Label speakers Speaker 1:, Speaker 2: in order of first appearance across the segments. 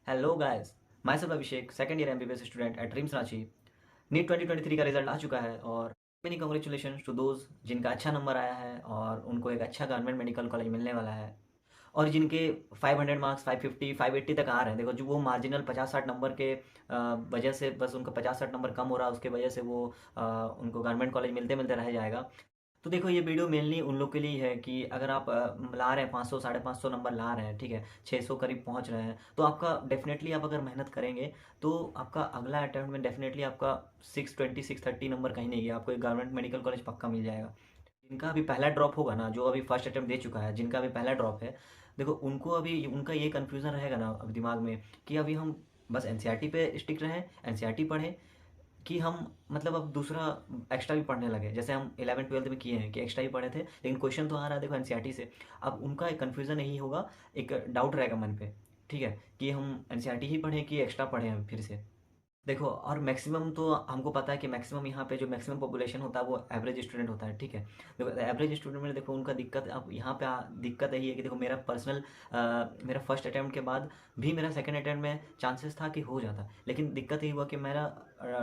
Speaker 1: Hello guys, myself Abhishek, second year MBBS student at Dreams Ranchi. NEET 2023 का result आ चुका है और मेनी कॉन्ग्रेचुलेशन टू दोज जिनका अच्छा नंबर आया है और उनको एक अच्छा गवर्नमेंट मेडिकल कॉलेज मिलने वाला है। और जिनके 500 मार्क्स 550 580 तक आ रहे हैं, देखो जो वो मार्जिनल 50-60 नंबर के वजह से बस उनका 50-60 नंबर कम हो रहा है, उसके वजह से वो उनको गवर्नमेंट कॉलेज मिलते मिलते रह जाएगा। तो देखो ये वीडियो मेनली उन लोग के लिए है कि अगर आप ला रहे हैं 500 550 नंबर ला रहे हैं, ठीक है, 600 करीब पहुंच रहे हैं, तो आपका डेफिनेटली आप अगर मेहनत करेंगे तो आपका अगला अटेम्प्ट में डेफिनेटली आपका 620 630 नंबर कहीं नहीं गया, आपको एक गवर्नमेंट मेडिकल कॉलेज पक्का मिल जाएगा। जिनका अभी पहला ड्रॉप होगा ना, जो अभी फर्स्ट अटेम्प्ट दे चुका है, जिनका अभी पहला ड्रॉप है, देखो उनको अभी उनका ये कन्फ्यूज़न रहेगा ना अब दिमाग में कि अभी हम बस एनसीईआरटी पे स्टिक रहें, एनसीईआरटी पढ़ें, कि हम मतलब अब दूसरा एक्स्ट्रा भी पढ़ने लगे जैसे हम 11 12 में किए हैं कि एक्स्ट्रा ही पढ़े थे, लेकिन क्वेश्चन तो आ रहा है देखो एनसीईआरटी से। अब उनका एक कन्फ्यूज़न यही होगा, एक डाउट रहेगा मन पे, ठीक है, कि हम एनसीईआरटी ही पढ़ें कि एक्स्ट्रा पढ़ें हम फिर से। देखो और मैक्सिमम तो हमको पता है कि मैक्सिमम यहाँ पे जो मैक्सिमम पॉपुलेशन होता है वो एवरेज स्टूडेंट होता है, ठीक है। देखो एवरेज स्टूडेंट में देखो उनका दिक्कत अब यहाँ पे दिक्कत यही है कि देखो मेरा पर्सनल मेरा फर्स्ट अटैम्प्ट के बाद भी मेरा सेकंड अटैम्प्ट में चांसेस था कि हो जाता, लेकिन दिक्कत यही हुआ कि मेरा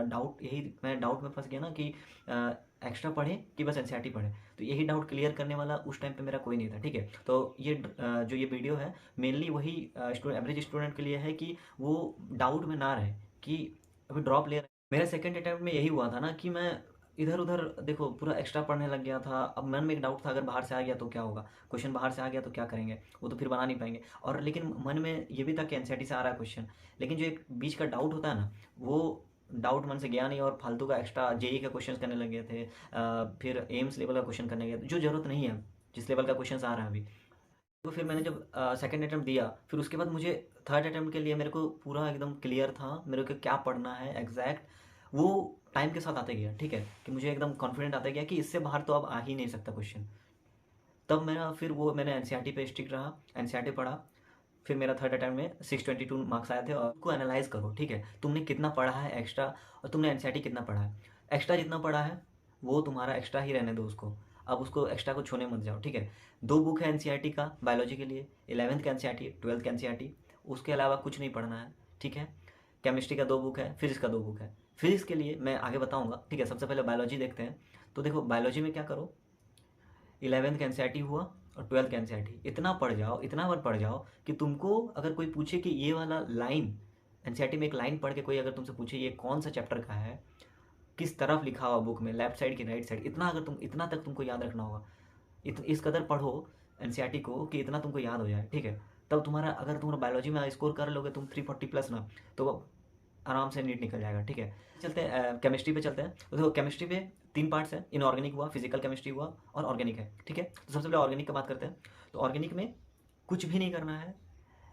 Speaker 1: डाउट यही मैं डाउट में फंस गया ना कि एक्स्ट्रा पढ़े कि बस एनसीईआरटी पढ़े। तो यही डाउट क्लियर करने वाला उस टाइम पे मेरा कोई नहीं था, ठीक है। तो ये जो ये वीडियो है मेनली वही एवरेज स्टूडेंट के लिए है कि वो डाउट में ना रहे कि अभी ड्रॉप ले रहे हैं। मेरा सेकंड अटेम्प्ट में यही हुआ था ना कि मैं इधर उधर देखो पूरा एक्स्ट्रा पढ़ने लग गया था। अब मन में एक डाउट था, अगर बाहर से आ गया तो क्या होगा, क्वेश्चन बाहर से आ गया तो क्या करेंगे, वो तो फिर बना नहीं पाएंगे। और लेकिन मन में ये भी था कि एनसीईआरटी से आ रहा है क्वेश्चन, लेकिन जो एक बीच का डाउट होता है ना, वो डाउट मन से गया नहीं और फालतू का एक्स्ट्रा जेई का क्वेश्चन करने लग गए थे। फिर एम्स लेवल का क्वेश्चन करने गए थे जो ज़रूरत नहीं है, जिस लेवल का क्वेश्चन आ रहा है अभी। तो फिर मैंने जब सेकंड अटेम्प्ट दिया, फिर उसके बाद मुझे थर्ड अटेम्प्ट के लिए मेरे को पूरा एकदम क्लियर था मेरे को क्या पढ़ना है एग्जैक्ट। वो टाइम के साथ आते गया, ठीक है, कि मुझे एकदम कॉन्फिडेंट आता गया कि इससे बाहर तो अब आ ही नहीं सकता क्वेश्चन। तब मेरा फिर वो मैंने एनसीईआरटी पे स्टिक रहा, एनसीईआरटी पढ़ा। फिर मेरा थर्ड अटेम्प्ट में 622 मार्क्स आए थे। और उसको एनालाइज करो, ठीक है, तुमने कितना पढ़ा है एक्स्ट्रा और तुमने एनसीईआरटी कितना पढ़ा है। एक्स्ट्रा जितना पढ़ा है वो तुम्हारा एक्स्ट्रा ही रहने दो उसको, अब उसको एक्स्ट्रा को छोड़ने मत जाओ, ठीक है। दो बुक है एनसीईआरटी का बायोलॉजी के लिए, 11th का एनसीईआरटी 12th का एनसीईआरटी, उसके अलावा कुछ नहीं पढ़ना है, ठीक है। केमिस्ट्री का दो बुक है, फिजिक्स का दो बुक है। फिजिक्स के लिए मैं आगे बताऊंगा, ठीक है, सबसे पहले बायोलॉजी देखते हैं। तो देखो बायोलॉजी में क्या करो, 11th का एनसीईआरटी हुआ और 12th का एनसीईआरटी, इतना पढ़ जाओ, इतना बार पढ़ जाओ कि तुमको अगर कोई पूछे कि ये वाला लाइन एनसीईआरटी में एक लाइन पढ़ के कोई अगर तुमसे पूछे ये कौन सा चैप्टर का है, किस तरफ लिखा हुआ बुक में, लेफ्ट साइड की राइट साइड, इतना अगर तुम इतना तक तुमको याद रखना होगा। इस कदर पढ़ो एनसीईआरटी को कि इतना तुमको याद हो जाए, ठीक है। तब तुम्हारा अगर तुम्हारा बायोलॉजी में स्कोर कर लोगे तुम 340 प्लस ना, तो आराम से नीट निकल जाएगा, ठीक है। चलते हैं केमिस्ट्री पे चलते हैं। तो देखो केमिस्ट्री पे तीन पार्ट्स हैं, इनऑर्गेनिक हुआ, फिजिकल केमिस्ट्री हुआ और ऑर्गेनिक है, ठीक है। तो सबसे पहले ऑर्गेनिक की बात करते हैं। तो ऑर्गेनिक में कुछ भी नहीं करना है,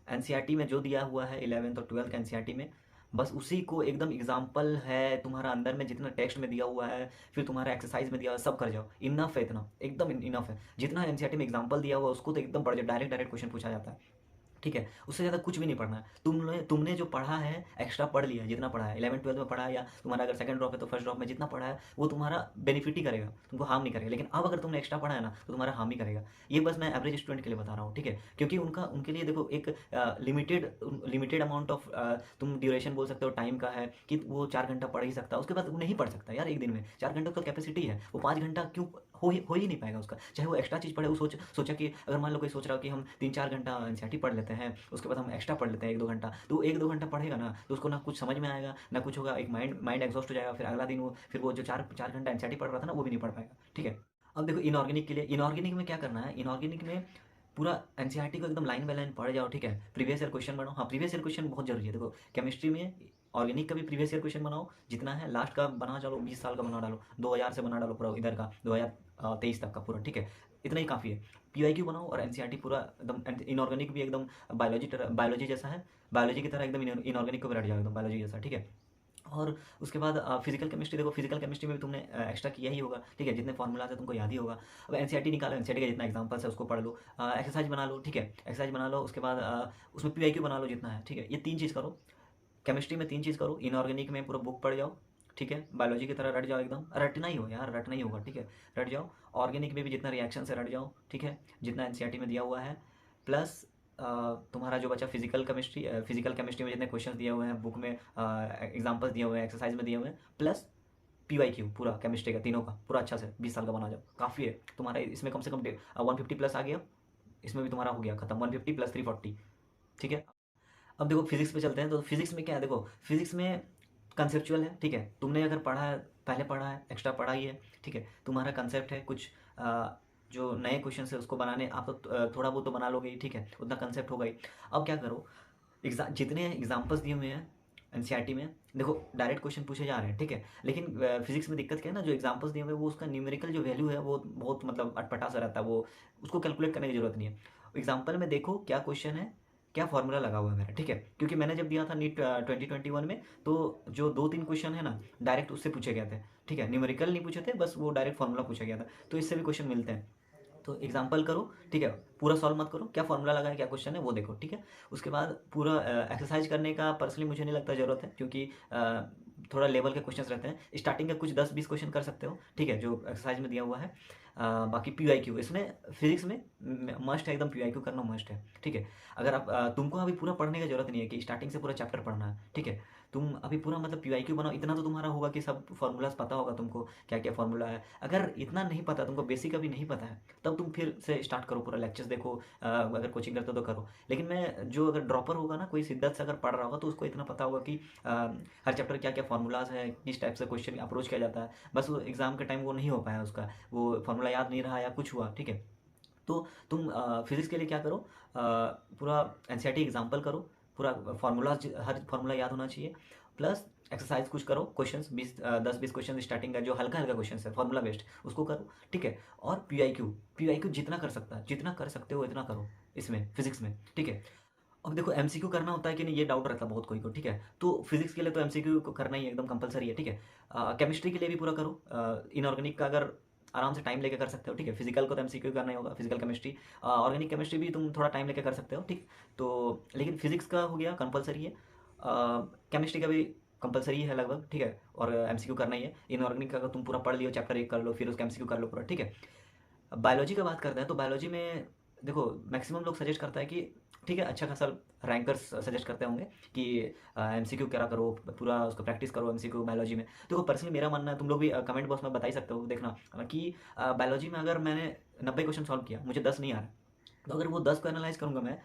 Speaker 1: एनसीईआरटी में जो दिया हुआ है 11th और 12th का एनसीईआरटी में, बस उसी को एकदम एग्जाम्पल है तुम्हारा अंदर में जितना टेक्स्ट में दिया हुआ है, फिर तुम्हारा एक्सरसाइज में दिया हुआ है, सब कर जाओ। इनफ है, इतना एकदम इनफ है। जितना एनसीईआरटी में एग्जाम्पल दिया हुआ है उसको तो एकदम पढ़ जाओ, डायरेक्ट डायरेक्ट क्वेश्चन पूछा जाता है, ठीक है। उससे ज़्यादा कुछ भी नहीं पढ़ना है। तुमने तुमने जो पढ़ा है एक्स्ट्रा पढ़ लिया, जितना पढ़ा है 11 12 में पढ़ा है, या तुम्हारा अगर सेकंड ड्रॉप है तो फर्स्ट ड्रॉप में जितना पढ़ा है वो तुम्हारा बेनिफिट ही करेगा, तुमको हार्म नहीं करेगा। लेकिन अब अगर तुमने एक्स्ट्रा पढ़ा है ना तो तुम्हारा हार्म ही करेगा। ये बस मैं एवरेज स्टूडेंट के लिए बता रहा हूँ, ठीक है, क्योंकि उनके लिए देखो एक लिमिटेड लिमिटेड अमाउंट ऑफ तुम ड्यूरेशन बोल सकते हो टाइम का है कि वो 4 घंटा पढ़ ही सकता है, उसके बाद वो नहीं पढ़ सकता यार। एक दिन में 4 घंटे तो कैपेसिटी है, वो 5 घंटा क्यों हो ही नहीं पाएगा उसका, चाहे वो एक्स्ट्रा चीज़ पढ़े। वो सोचा कि अगर मान लो कोई सोच रहा हो कि हम 3 4 घंटा एनसीईआरटी पढ़ लेते हैं, उसके बाद हम एक्स्ट्रा पढ़ लेते हैं 1 2 घंटा, तो वो 1 2 घंटा पढ़ेगा ना तो उसको ना कुछ समझ में आएगा ना कुछ होगा, एक माइंड माइंड एग्जॉस्ट हो जाएगा। फिर अगला दिन वो फिर वो जो 4 4 घंटा एनसीईआरटी पढ़ रहा था ना वो भी नहीं पढ़ पाएगा, ठीक है। अब देखो इनऑर्गेनिक के लिए, इनऑर्गेनिक में क्या करना है, इनऑर्गेनिक में पूरा एनसीईआरटी को एकदम लाइन बाय लाइन पढ़ जाओ, ठीक है। प्रीवियस ईयर क्वेश्चन बनाओ, हाँ प्रीवियस ईयर क्वेश्चन बहुत जरूरी है। देखो केमिस्ट्री में ऑर्गेनिक का भी प्रीवियस ईयर क्वेश्चन बनाओ, जितना है लास्ट का बना चलो, 20 साल का बना डालो, 2000 से बना डालो पूरा, इधर का 2023 तक का पूरा, ठीक है। इतना ही काफ़ी है। पीवाईक्यू बनाओ और एनसीईआरटी पूरा एकदम, इनऑर्गेनिक भी एकदम बायोलॉजी जैसा है, बायोलॉजी की तरह एकदम इनऑर्गेनिक को भी रट जाओ एकदम बायोलॉजी जैसा, ठीक है। और उसके बाद फिजिकल केमिस्ट्री देखो, फिजिकल केमिस्ट्री में भी तुमने एक्स्ट्रा किया ही होगा, ठीक है, जितने फॉर्मूलाज है तुमको याद ही होगा। अब एनसीईआरटी निकालो, एनसीईआरटी का जितना एग्जाम्पल्स है उसको पढ़ लो, एक्सरसाइज बना लो, ठीक है, एक्सरसाइज बना लो। उसके बाद उसमें पीवाईक्यू बना लो जितना है, ठीक है। ये तीन चीज़ करो, केमिस्ट्री में तीन चीज़ करो, इनऑर्गेनिक में पूरा बुक पढ़ जाओ, ठीक है, बायोलॉजी की तरह रट जाओ एकदम, रटना ही हो यार, रटना ही होगा, ठीक है, रट जाओ। ऑर्गेनिक में भी जितना रिएक्शन से रट जाओ, ठीक है, जितना एनसीईआरटी में दिया हुआ है, प्लस तुम्हारा जो बचा फिजिकल केमिस्ट्री में जितने क्वेश्चन दिए हुए हैं बुक में, एग्जाम्पल्स दिए हुए हैं, एक्सरसाइज में दिए हुए हैं, प्लस PYQ पूरा केमिस्ट्री का तीनों का पूरा अच्छा से 20 साल का बना जाओ, काफ़ी है तुम्हारा। इसमें कम से कम 150 प्लस आ गया, इसमें भी तुम्हारा हो गया खत्म, 150 प्लस 340। ठीक है, अब देखो फिजिक्स पे चलते हैं। तो फिजिक्स में क्या है, देखो फिजिक्स में कंसेप्चुअल है, ठीक है। तुमने अगर पढ़ा है, पहले पढ़ा है, एक्स्ट्रा पढ़ा ही है, ठीक है। तुम्हारा कंसेप्ट है कुछ, जो नए क्वेश्चन है उसको बनाने आप तो थोड़ा बहुत तो बना लोगे ही, ठीक है, उतना कंसेप्ट होगा ही। अब क्या करो, जितने एग्जाम्पल्स दिए हुए हैं एनसीईआरटी में, देखो डायरेक्ट क्वेश्चन पूछे जा रहे हैं, ठीक है। लेकिन फिजिक्स में दिक्कत क्या है ना, जो एग्जाम्पल्स दिए हुए हैं वो उसका न्यूमेरिकल जो वैल्यू है वो बहुत मतलब अटपटा सा रहता है, वो उसको कैलकुलेट करने की जरूरत नहीं है। एग्जाम्पल में देखो क्या क्वेश्चन है, क्या फॉर्मूला लगा हुआ है मेरा, ठीक है। क्योंकि मैंने जब दिया था नीट 2021 में, तो जो 2-3 क्वेश्चन है ना डायरेक्ट उससे पूछे गए थे, ठीक है। न्यूमेरिकल नहीं पूछे थे, बस वो डायरेक्ट फॉर्मूला पूछा गया था, तो इससे भी क्वेश्चन मिलते हैं। तो एग्जाम्पल करो, ठीक है, पूरा सॉल्व मत करो, क्या फॉर्मूला लगा है, क्या क्वेश्चन है वो देखो, ठीक है। उसके बाद पूरा एक्सरसाइज करने का पर्सनली मुझे नहीं लगता ज़रूरत है, क्योंकि थोड़ा लेवल के क्वेश्चन रहते हैं। स्टार्टिंग के कुछ 10-20 क्वेश्चन कर सकते हो, ठीक है, जो एक्सरसाइज में दिया हुआ है। बाकी PYQ इसमें फिजिक्स में मस्ट है, एकदम PYQ करना मस्ट है, ठीक है। अगर आप तुमको अभी पूरा पढ़ने की जरूरत नहीं है कि स्टार्टिंग से पूरा चैप्टर पढ़ना है, ठीक है। तुम अभी पूरा मतलब PYQ बनाओ, इतना तो तुम्हारा होगा कि सब फॉर्मूलाज पता होगा तुमको, क्या क्या फॉर्मूला है। अगर इतना नहीं पता तुमको, बेसिक अभी नहीं पता है, तब तुम फिर से स्टार्ट करो, पूरा लेक्चर्स देखो, अगर कोचिंग करते हो तो करो। लेकिन मैं जो अगर ड्रॉपर होगा ना, कोई शिद्दत से अगर पढ़ रहा होगा, तो उसको इतना पता होगा कि हर चैप्टर क्या क्या फॉर्मूलाज है, किस टाइप से क्वेश्चन अप्रोच किया जाता है। बस वो एग्जाम के टाइम वो नहीं हो पाया, उसका वो फॉर्मूला याद नहीं रहा या कुछ हुआ, ठीक है। तो तुम फिजिक्स के लिए क्या करो, पूरा एनसीईआरटी एग्जाम्पल करो, पूरा फार्मूला, हर फार्मूला याद होना चाहिए। प्लस एक्सरसाइज कुछ करो, क्वेश्चंस 10-20 क्वेश्चन स्टार्टिंग का जो हल्का हल्का क्वेश्चन है फार्मूला बेस्ड, उसको करो, ठीक है। और PYQ जितना कर सकता है, जितना कर सकते हो इतना करो इसमें फिजिक्स में, ठीक है। अब देखो MCQ करना होता है कि नहीं, ये डाउट रहता है बहुत कोई को, ठीक है। तो फिजिक्स के लिए तो MCQ को करना ही एकदम कंपलसरी है, ठीक है। केमिस्ट्री के लिए भी पूरा करो। इनऑर्गेनिक का अगर आराम से टाइम लेके कर सकते हो, ठीक है। फिजिकल को तो MCQ करना ही होगा, फिजिकल केमिस्ट्री। ऑर्गेनिक केमिस्ट्री भी तुम थोड़ा टाइम लेके कर सकते हो, ठीक। तो लेकिन फिजिक्स का हो गया कंपलसरी है, केमिस्ट्री का भी कंपलसरी है लगभग, ठीक है। और MCQ करना ही है। इनऑर्गेनिक का अगर तुम पूरा पढ़ लियो, चैप्टर 1 कर लो, फिर उसका MCQ कर लो पूरा, ठीक है। बायोलॉजी का बात करते हैं, तो बायोलॉजी में देखो मैक्सिमम लोग सजेस्ट करता है कि ठीक है, अच्छा खासा रैंकर्स सजेस्ट करते होंगे कि MCQ करा करो, पूरा उसका प्रैक्टिस करो MCQ बायोलॉजी में। देखो पर्सनली मेरा मानना है, तुम लोग भी कमेंट बॉक्स में बता ही सकते हो, देखना कि बायोलॉजी में अगर मैंने 90 क्वेश्चन सॉल्व किया, मुझे 10 नहीं आ रहा, तो अगर वो 10 को एनालाइज करूंगा मैं,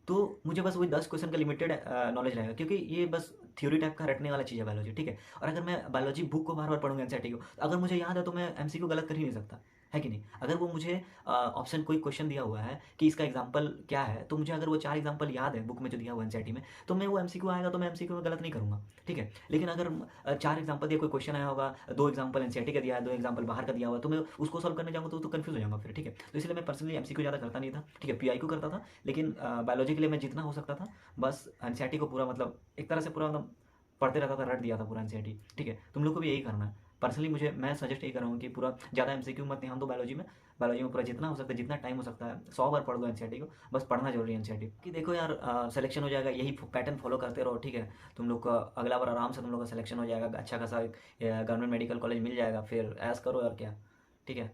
Speaker 1: तो मुझे बस वही 10 क्वेश्चन का लिमिटेड नॉलेज रहेगा, क्योंकि ये बस थ्योरी टाइप का रटने वाला चीज़ है बायोलॉजी, ठीक है। और अगर मैं बायोलॉजी बुक को बार बार पढ़ूंगा एनसीईआरटी को, तो अगर मुझे याद है तो मैं MCQ गलत कर ही नहीं सकता, है कि नहीं। अगर वो मुझे ऑप्शन कोई क्वेश्चन दिया हुआ है कि इसका एग्जाम्पल क्या है, तो मुझे अगर वो 4 एग्जाम्पल याद है बुक में जो दिया हुआ है एनसीईआरटी में, तो मैं वो MCQ आएगा तो मैं MCQ में गलत नहीं करूंगा, ठीक है। लेकिन अगर 4 एग्जाम्पल दिया, कोई क्वेश्चन आया होगा, 2 एग्जाम्पल एनसीईआरटी का दिया है, 2 एग्जाम्पल बाहर का दिया हुआ है, तो मैं उसको सॉल्व करने जाऊँगा तो कन्फ्यूज हो जाऊंगा फिर, ठीक है। तो इसलिए मैं पर्सनली MCQ ज़्यादा करता नहीं था, ठीक है। PYQ करता था, लेकिन बायोलॉजी के लिए मैं जितना हो सकता था बस एनसीईआरटी को पूरा मतलब एक तरह से पूरा मतलब पढ़ते रहता था, रट दिया था पूरा एनसीईआरटी, ठीक है। तुम लोग को भी यही करना है। पर्सनली मैं सजेस्ट यही करूँगा कि पूरा ज़्यादा MCQ मत ध्यान दो बायोलॉजी में। बायोलॉजी में पूरा जितना हो सकता है, जितना टाइम हो सकता है, 100 बार पढ़ दो एनसीईआरटी को, बस पढ़ना जरूरी है एनसीईआरटी कि देखो यार सिलेक्शन हो जाएगा, यही पैटर्न फॉलो करते रहो, ठीक है। तुम लोग का अगला बार आराम से तुम लोग का सिलेक्शन हो जाएगा, अच्छा खासा गवर्नमेंट मेडिकल कॉलेज मिल जाएगा, फिर ऐस करो और क्या, ठीक है।